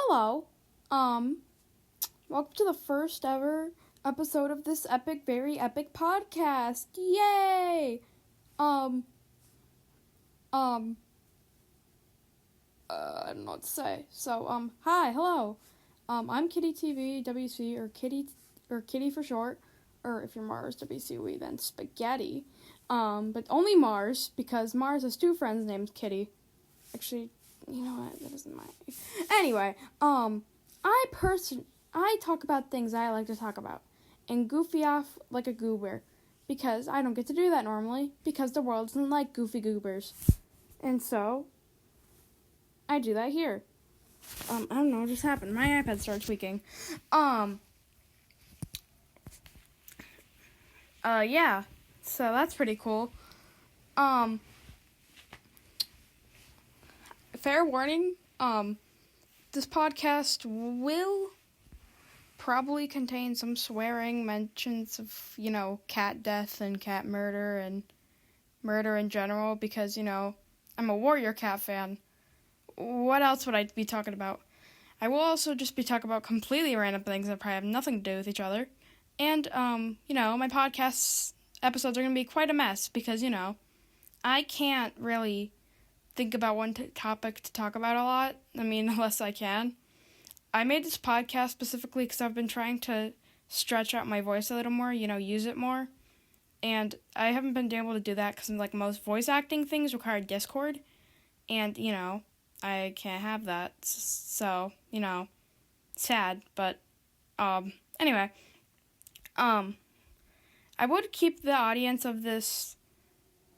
Hello. Welcome to the first ever episode of this very epic podcast. Yay! I don't know what to say. So, hi, hello. I'm KittyTvWC, or Kitty for short, or if you're Mars WCW, then Spaghetti. But only Mars, because Mars has two friends named Kitty. Actually, you know what, that doesn't matter. Anyway, I talk about things I like to talk about, and goofy off like a goober, because I don't get to do that normally, because the world doesn't like goofy goobers. And so, I do that here. I don't know what just happened. My iPad started tweaking. Yeah. So that's pretty cool. Fair warning, this podcast will probably contain some swearing, mentions of, cat death and cat murder and murder in general, because, I'm a Warrior Cat fan. What else would I be talking about? I will also just be talking about completely random things that probably have nothing to do with each other. And, my podcast episodes are going to be quite a mess because, I can't really think about one topic to talk about a lot. I mean, unless I can. I made this podcast specifically because I've been trying to stretch out my voice a little more, use it more. And I haven't been able to do that because, most voice acting things require Discord. And, I can't have that. So, sad. But, anyway. I would keep the audience of this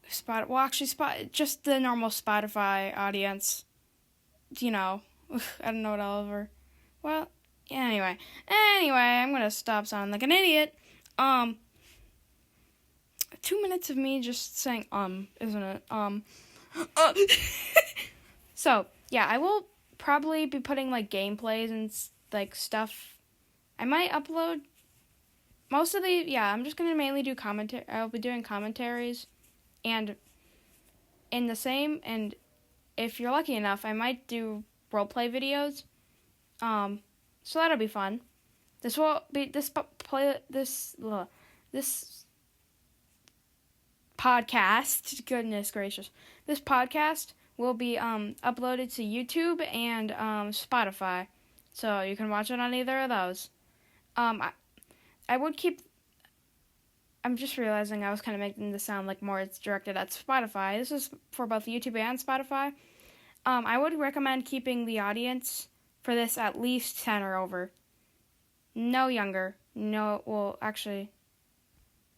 just the normal Spotify audience, I don't know what I'll ever, well, yeah, anyway, I'm gonna stop sounding like an idiot. 2 minutes of me just saying, isn't it, So, yeah, I will probably be putting, gameplays and, stuff. I might upload most of I'm just gonna mainly do commentary. I'll be doing commentaries. And if you're lucky enough, I might do roleplay videos. So that'll be fun. This podcast, goodness gracious. This podcast will be uploaded to YouTube and Spotify. So you can watch it on either of those. I'm just realizing I was kind of making this sound like more it's directed at Spotify. This is for both YouTube and Spotify. I would recommend keeping the audience for this at least 10 or over. No younger.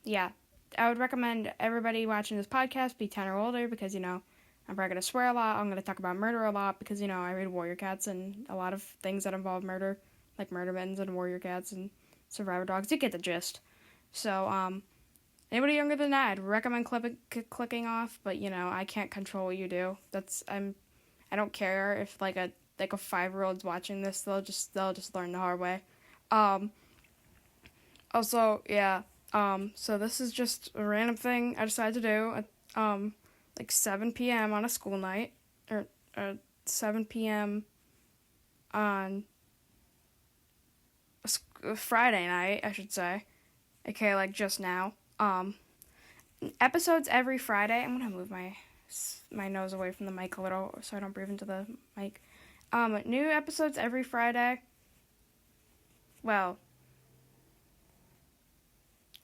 Yeah. I would recommend everybody watching this podcast be 10 or older because, I'm probably going to swear a lot. I'm going to talk about murder a lot because, I read Warrior Cats and a lot of things that involve murder, like Murder Mittens and Warrior Cats and Survivor Dogs. You get the gist. So, anybody younger than that, I'd recommend clicking off, but, I can't control what you do. I don't care if, a 5-year-old's watching this, they'll just learn the hard way. Also, yeah, so this is just a random thing I decided to do at, 7 p.m. on a school night, or 7 p.m. on a Friday night, I should say. Okay, just now. Episodes every Friday. I'm gonna move my nose away from the mic a little so I don't breathe into the mic. New episodes every Friday. Well,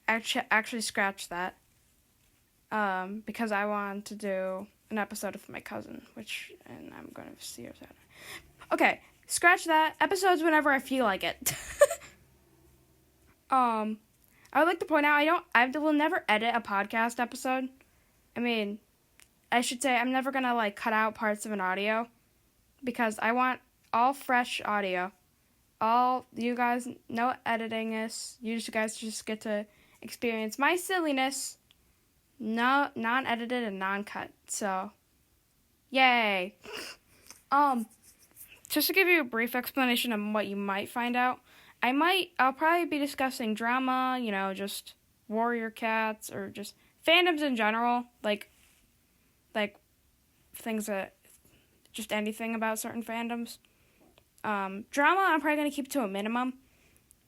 actually scratch that. Because I want to do an episode with my cousin, and I'm gonna see her Saturday. Okay, scratch that. Episodes whenever I feel like it. I would like to point out, I will never edit a podcast episode. I mean, I should say I'm never gonna, cut out parts of an audio, because I want all fresh audio. All, you guys, no editing this. You guys just get to experience my silliness, no, non-edited and non-cut, so, yay. Just to give you a brief explanation of what you might find out, I'll probably be discussing drama, just Warrior Cats, or just fandoms in general, like things that, just anything about certain fandoms. Drama, I'm probably going to keep to a minimum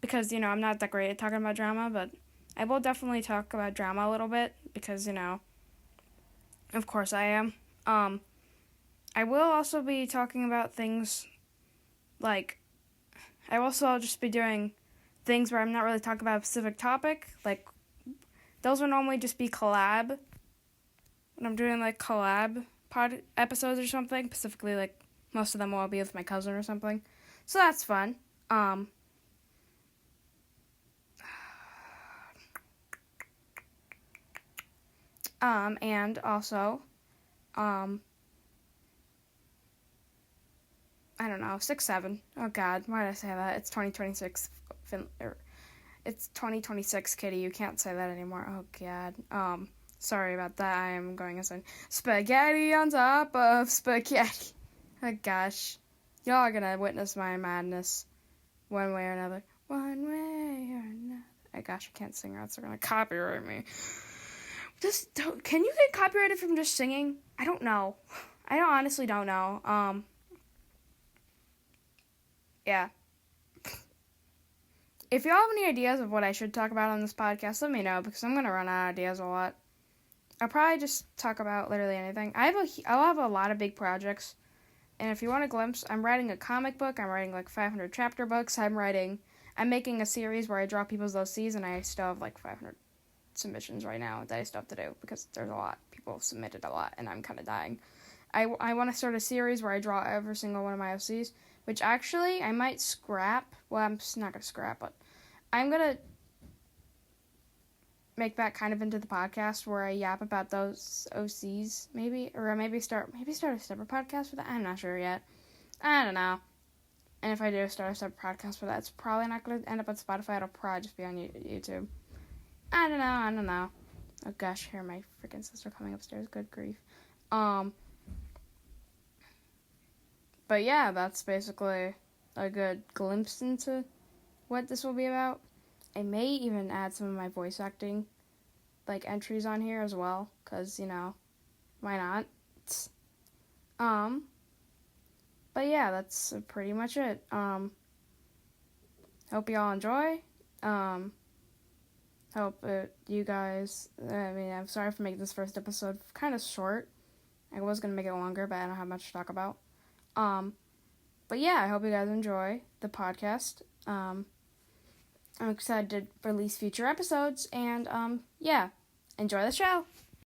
because, I'm not that great at talking about drama, but I will definitely talk about drama a little bit because, of course I am. I will also be talking about things like, I'll just be doing things where I'm not really talking about a specific topic. Like, those will normally just be collab. When I'm doing, like, collab pod episodes or something, specifically, like, most of them will be with my cousin or something. So that's fun. And also, I don't know, 6-7. Oh, God, why did I say that? It's 2026. It's 2026, Kitty. You can't say that anymore. Oh, God. Sorry about that. I am going insane. Spaghetti on top of spaghetti. Oh, gosh. Y'all are gonna witness my madness one way or another. One way or another. Oh, gosh, I can't sing or else they're gonna copyright me. Can you get copyrighted from just singing? I don't know. I honestly don't know. Yeah. If y'all have any ideas of what I should talk about on this podcast, let me know, because I'm going to run out of ideas a lot. I'll probably just talk about literally anything. I'll have a lot of big projects, and if you want a glimpse, I'm writing a comic book. I'm writing, 500 chapter books. I'm making a series where I draw people's OCs, and I still have, 500 submissions right now that I still have to do, because there's a lot. People have submitted a lot, and I'm kind of dying. I want to start a series where I draw every single one of my OCs, which actually I might scrap. Well, I'm just not going to scrap, but I'm going to make that kind of into the podcast where I yap about those OCs, maybe. Or maybe start a separate podcast for that. I'm not sure yet. I don't know. And if I do start a separate podcast for that, it's probably not going to end up on Spotify. It'll probably just be on YouTube. I don't know. Oh, gosh, hear my freaking sister coming upstairs. Good grief. But yeah, that's basically a good glimpse into what this will be about. I may even add some of my voice acting, entries on here as well, because, why not? But yeah, that's pretty much it. Hope y'all enjoy. Hope you guys, I'm sorry for making this first episode kind of short. I was going to make it longer, but I don't have much to talk about. But yeah, I hope you guys enjoy the podcast. I'm excited to release future episodes, and yeah, enjoy the show.